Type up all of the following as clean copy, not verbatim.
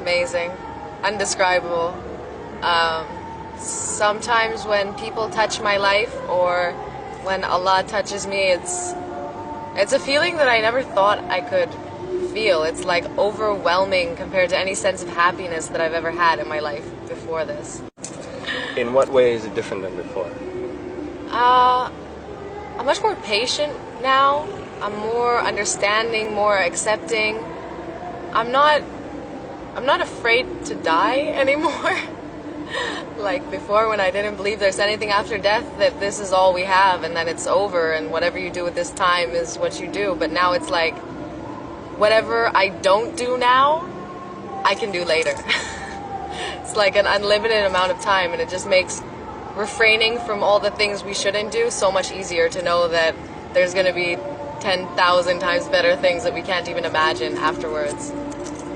amazing, undescribable. Sometimes when people touch my life or when Allah touches me, it's a feeling that I never thought I could feel. It's like overwhelming compared to any sense of happiness that I've ever had in my life before this. In what way is it different than before? I'm much more patient now. I'm more understanding, more accepting. I'm not afraid to die anymore. Like before, when I didn't believe there's anything after death, that this is all we have and then it's over and whatever you do with this time is what you do. But now it's like, whatever I don't do now, I can do later. It's like an unlimited amount of time, and it just makes refraining from all the things we shouldn't do so much easier to know that there's going to be 10,000 times better things that we can't even imagine afterwards,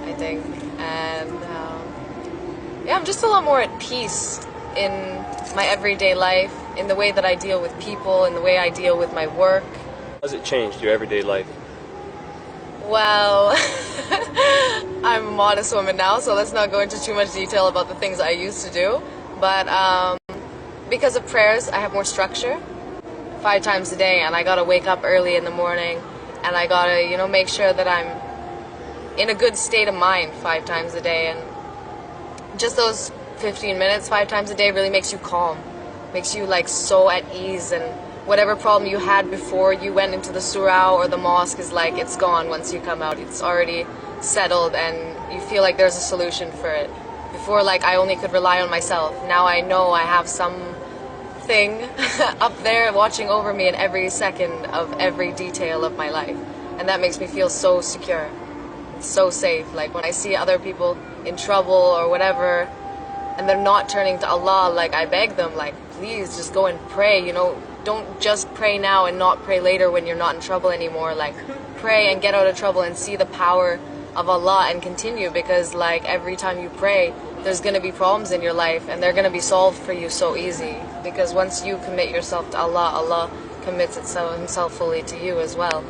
I think. And yeah, I'm just a lot more at peace in my everyday life, in the way that I deal with people, in the way I deal with my work. How has it changed your everyday life? Well, I'm a modest woman now, so let's not go into too much detail about the things I used to do. But because of prayers, I have more structure 5 times a day, and I gotta wake up early in the morning, and I gotta, make sure that I'm in a good state of mind 5 times a day. And just those 15 minutes 5 times a day really makes you calm, makes you like so at ease, and whatever problem you had before you went into the surah or the mosque is like, it's gone once you come out. It's already settled and you feel like there's a solution for it. Before, like, I only could rely on myself. Now I know I have something up there watching over me in every second of every detail of my life. And that makes me feel so secure, so safe. Like when I see other people in trouble or whatever and they're not turning to Allah, like I beg them, like, please just go and pray, Don't just pray now and not pray later when you're not in trouble anymore. Like, pray and get out of trouble and see the power of Allah and continue, because like every time you pray, there's going to be problems in your life and they're going to be solved for you so easy. Because once you commit yourself to Allah, Allah commits himself fully to you as well.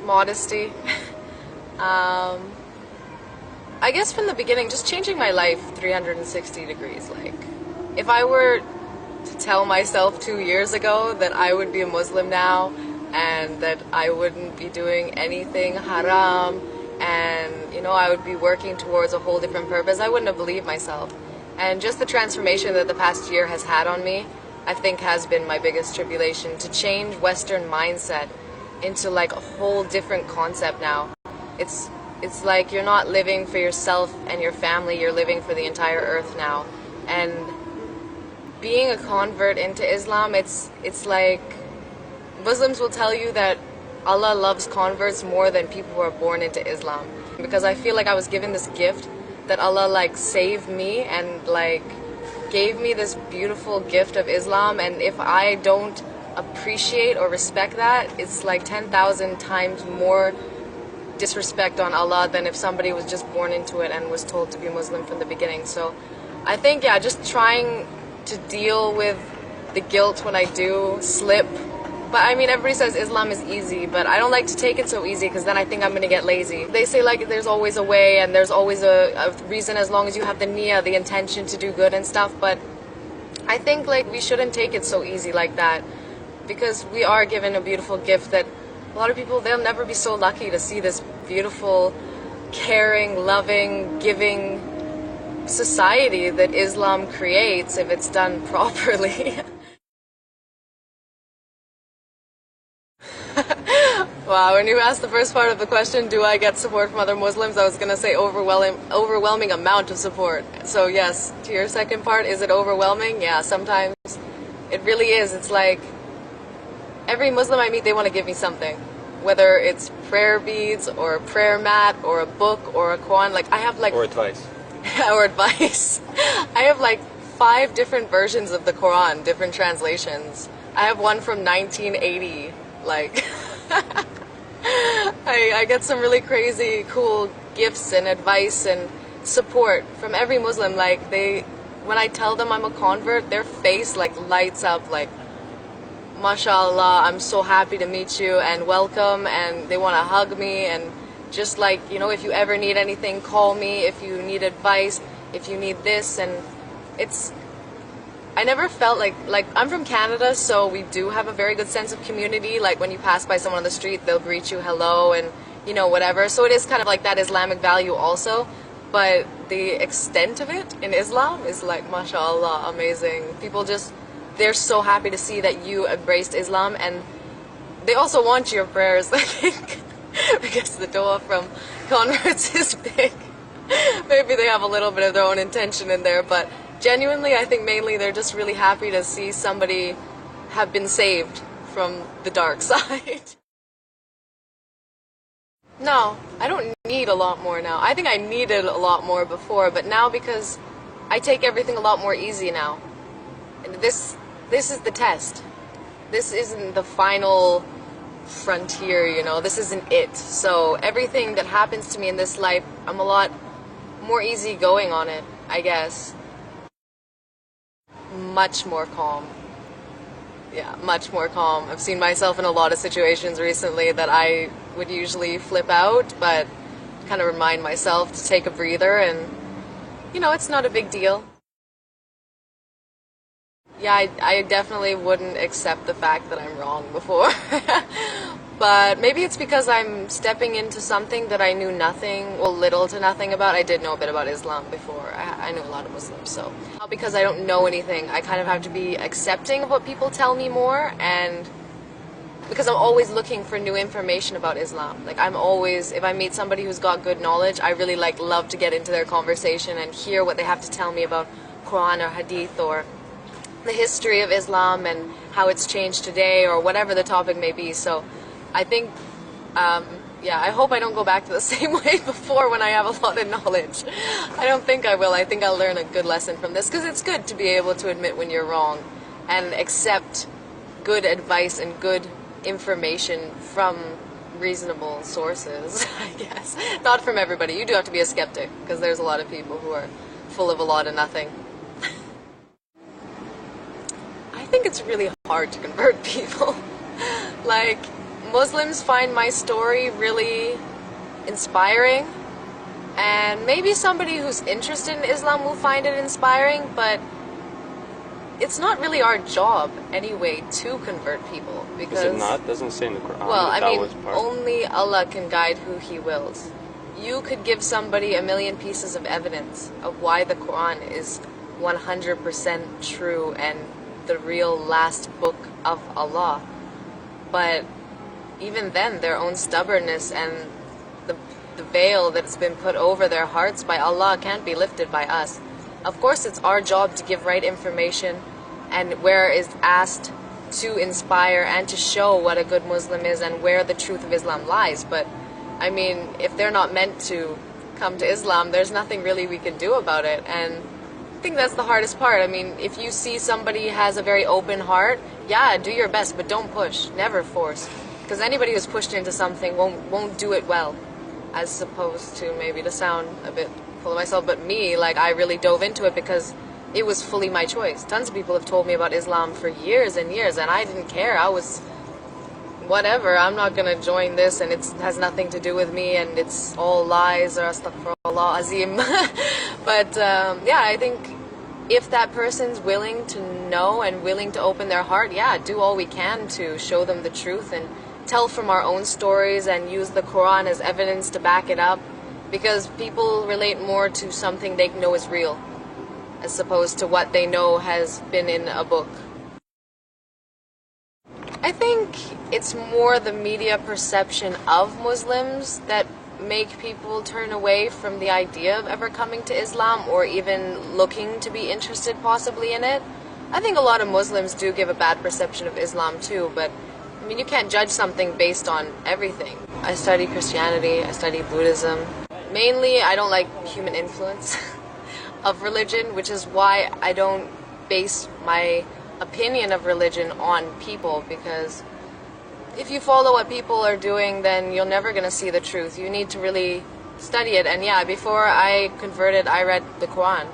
Modesty. I guess from the beginning, just changing my life 360 degrees. Like, if I were to tell myself 2 years ago that I would be a Muslim now and that I wouldn't be doing anything haram and I would be working towards a whole different purpose, I wouldn't have believed myself. And just the transformation that the past year has had on me, I think has been my biggest tribulation, to change Western mindset into like a whole different concept now. It's like you're not living for yourself and your family, you're living for the entire earth now. And being a convert into Islam, it's like Muslims will tell you that Allah loves converts more than people who are born into Islam. Because I feel like I was given this gift that Allah like saved me and like gave me this beautiful gift of Islam, and if I don't appreciate or respect that, it's like 10,000 times more disrespect on Allah than if somebody was just born into it and was told to be Muslim from the beginning. So I think, yeah, just trying to deal with the guilt when I do slip. But I mean, everybody says Islam is easy, but I don't like to take it so easy because then I think I'm going to get lazy. They say like there's always a way and there's always a reason as long as you have the niyyah, the intention to do good and stuff. But I think like we shouldn't take it so easy like that, because we are given a beautiful gift that a lot of people, they'll never be so lucky to see this beautiful, caring, loving, giving society that Islam creates if it's done properly. Wow, when you asked the first part of the question, do I get support from other Muslims, I was going to say overwhelming amount of support. So yes, to your second part, is it overwhelming? Yeah, sometimes it really is. It's like every Muslim I meet, they want to give me something. Whether it's prayer beads or a prayer mat or a book or a Quran, like I have like... Or advice. Or advice. I have like 5 different versions of the Quran, different translations. I have one from 1980, like... I get some really crazy, cool gifts and advice and support from every Muslim. Like when I tell them I'm a convert, their face like lights up, like, MashaAllah, I'm so happy to meet you and welcome, and they want to hug me and Just like, you know, if you ever need anything, call me. If you need advice, if you need this. And I never felt like I'm from Canada, so we do have a very good sense of community. Like when you pass by someone on the street, they'll greet you hello and, you know, whatever. So it is kind of like that Islamic value also. But the extent of it in Islam is like, mashallah, amazing. People they're so happy to see that you embraced Islam, and they also want your prayers, I think, because the dawah from converts is big. Maybe they have a little bit of their own intention in there, but genuinely, I think mainly they're just really happy to see somebody have been saved from the dark side. No, I don't need a lot more now. I think I needed a lot more before, but now because I take everything a lot more easy now. And this is the test. This isn't the final frontier, you know. This isn't it. So everything that happens to me in this life, I'm a lot more easygoing on it, I guess. Much more calm. Yeah, much more calm. I've seen myself in a lot of situations recently that I would usually flip out, but kind of remind myself to take a breather and, you know, it's not a big deal. Yeah, I definitely wouldn't accept the fact that I'm wrong before. But maybe it's because I'm stepping into something that I knew nothing, well, little to nothing about. I did know a bit about Islam before. I knew a lot of Muslims, so because I don't know anything, I kind of have to be accepting of what people tell me more, and because I'm always looking for new information about Islam. Like I'm always, if I meet somebody who's got good knowledge, I really love to get into their conversation and hear what they have to tell me about Quran or Hadith or the history of Islam and how it's changed today or whatever the topic may be. So I think, yeah, I hope I don't go back to the same way before when I have a lot of knowledge. I don't think I will. I think I'll learn a good lesson from this, because it's good to be able to admit when you're wrong and accept good advice and good information from reasonable sources, I guess. Not from everybody. You do have to be a skeptic, because there's a lot of people who are full of a lot of nothing. I think it's really hard to convert people. Like, Muslims find my story really inspiring, and maybe somebody who's interested in Islam will find it inspiring, but it's not really our job anyway to convert people, because Is it not? Doesn't say in the Quran. well, that I mean, was part. only Allah can guide who He wills. You could give somebody a million pieces of evidence of why the Quran is 100% true and the real last book of Allah, but even then, their own stubbornness and the veil that's been put over their hearts by Allah can't be lifted by us. Of course, it's our job to give right information, and where is asked to inspire and to show what a good Muslim is and where the truth of Islam lies. But, I mean, if they're not meant to come to Islam, there's nothing really we can do about it. And I think that's the hardest part. I mean, if you see somebody has a very open heart, yeah, do your best, but don't push. Never force. Because anybody who's pushed into something won't do it well, as opposed to, maybe to sound a bit full of myself, but me, like, I really dove into it because it was fully my choice. Tons of people have told me about Islam for years and years, and I didn't care. I was, whatever, I'm not going to join this, and it has nothing to do with me, and it's all lies, or astaghfirullah azim. But, yeah, I think if that person's willing to know and willing to open their heart, yeah, do all we can to show them the truth and tell from our own stories and use the Quran as evidence to back it up, because people relate more to something they know is real as opposed to what they know has been in a book. I think it's more the media perception of Muslims that make people turn away from the idea of ever coming to Islam or even looking to be interested possibly in it. I think a lot of Muslims do give a bad perception of Islam too, but I mean, you can't judge something based on everything. I study Christianity, I study Buddhism. Mainly, I don't like human influence of religion, which is why I don't base my opinion of religion on people, because if you follow what people are doing, then you're never going to see the truth. You need to really study it. And yeah, before I converted, I read the Quran.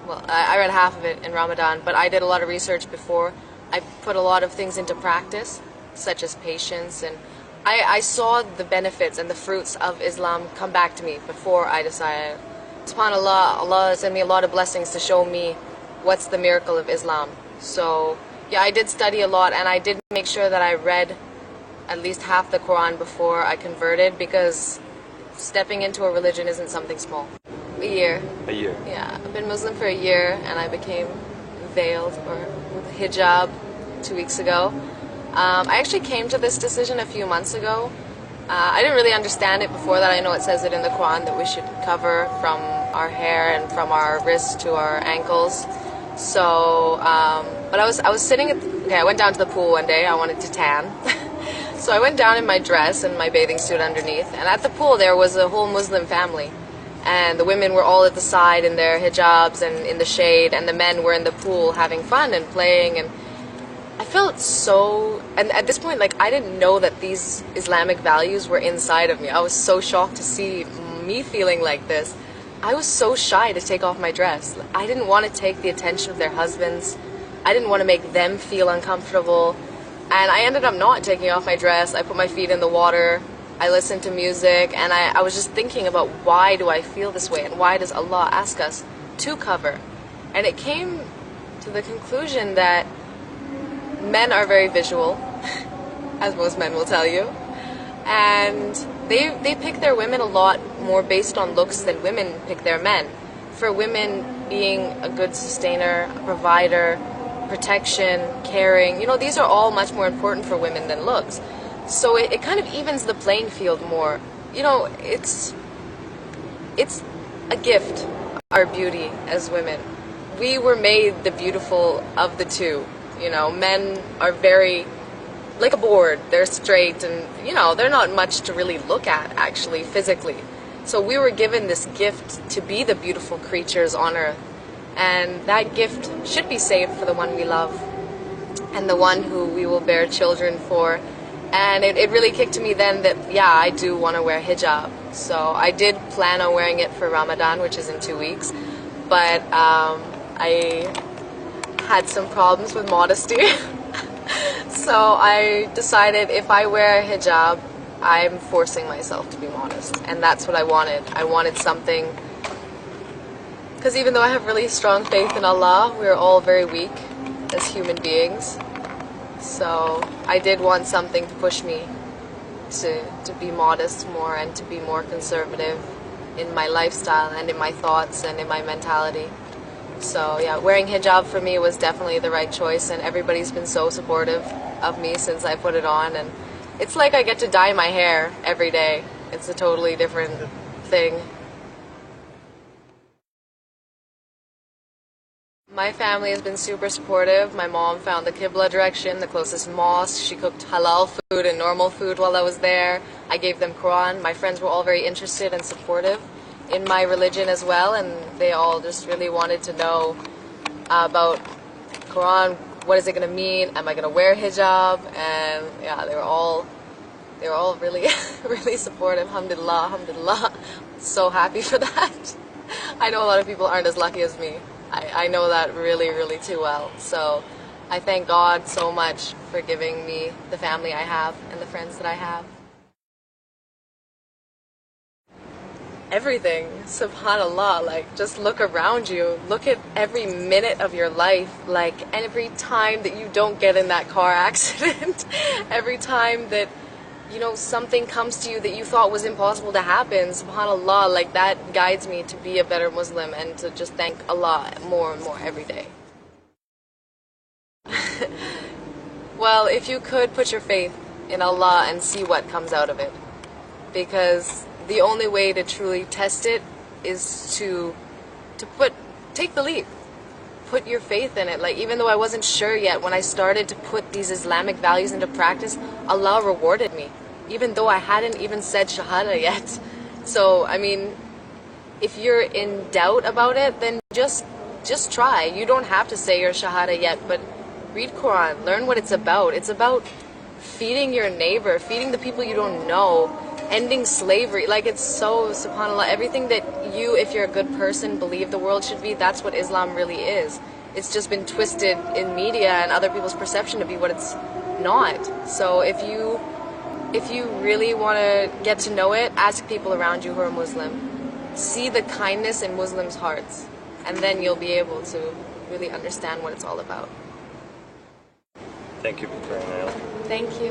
Well, I read half of it in Ramadan, but I did a lot of research before. I put a lot of things into practice, such as patience and I saw the benefits and the fruits of Islam come back to me before I decided. SubhanAllah, Allah sent me a lot of blessings to show me what's the miracle of Islam. So yeah, I did study a lot, and I did make sure that I read at least half the Quran before I converted, because stepping into a religion isn't something small. A year. A year. Yeah, I've been Muslim for a year, and I became veiled, or with hijab, 2 weeks ago. I actually came to this decision a few months ago. I didn't really understand it before that. I know it says it in the Quran that we should cover from our hair and from our wrists to our ankles. So, but I was sitting I went down to the pool one day. I wanted to tan. So I went down in my dress and my bathing suit underneath. And at the pool there was a whole Muslim family. And the women were all at the side in their hijabs and in the shade. And the men were in the pool having fun and playing. And I felt so, and at this point, like, I didn't know that these Islamic values were inside of me. I was so shocked to see me feeling like this. I was so shy to take off my dress. I didn't want to take the attention of their husbands. I didn't want to make them feel uncomfortable. And I ended up not taking off my dress. I put my feet in the water. I listened to music, and I was just thinking about, why do I feel this way, and why does Allah ask us to cover? And it came to the conclusion that men are very visual, as most men will tell you, and they pick their women a lot more based on looks than women pick their men. For women, being a good sustainer, a provider, protection, caring, these are all much more important for women than looks. So it kind of evens the playing field more. It's a gift, our beauty as women. We were made the beautiful of the two. Men are very, like a board, they're straight, and, they're not much to really look at, actually, physically. So we were given this gift to be the beautiful creatures on earth. And that gift should be saved for the one we love, and the one who we will bear children for. And it really kicked to me then that, yeah, I do want to wear hijab. So I did plan on wearing it for Ramadan, which is in 2 weeks. But I had some problems with modesty. So I decided, if I wear a hijab, I'm forcing myself to be modest. And that's what I wanted. I wanted something, because even though I have really strong faith in Allah, we're all very weak as human beings. So I did want something to push me to be modest more, and to be more conservative in my lifestyle and in my thoughts and in my mentality. So yeah, wearing hijab for me was definitely the right choice, and everybody's been so supportive of me since I put it on. And it's like I get to dye my hair every day. It's a totally different thing. My family has been super supportive. My mom found the Qibla direction, the closest mosque. She cooked halal food and normal food while I was there. I gave them Quran. My friends were all very interested and supportive in my religion as well, and they all just really wanted to know about Quran. What is it going to mean? Am I going to wear hijab? And yeah, they were all really really supportive. Alhamdulillah, alhamdulillah. So happy for that. I know a lot of people aren't as lucky as me. I know that really, really too well. So I thank God so much for giving me the family I have and the friends that I have. Everything, subhanallah, like, just look around you. Look at every minute of your life, like, every time that you don't get in that car accident, every time that, something comes to you that you thought was impossible to happen, subhanallah, like, that guides me to be a better Muslim and to just thank Allah more and more every day. Well, if you could put your faith in Allah and see what comes out of it, because the only way to truly test it is to take the leap. Put your faith in it. Like, even though I wasn't sure yet, when I started to put these Islamic values into practice, Allah rewarded me, even though I hadn't even said Shahada yet. So, I mean, if you're in doubt about it, then just try. You don't have to say your Shahada yet, but read Quran, learn what it's about. It's about feeding your neighbor, feeding the people you don't know, ending slavery. Like, it's so, subhanAllah, everything that you, if you're a good person, believe the world should be, that's what Islam really is. It's just been twisted in media and other people's perception to be what it's not. So if you if you really want to get to know it, ask people around you who are Muslim. See the kindness in Muslims' hearts, and then you'll be able to really understand what it's all about. Thank you, Vicboria Nailah. Thank you.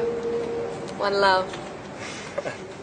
One love.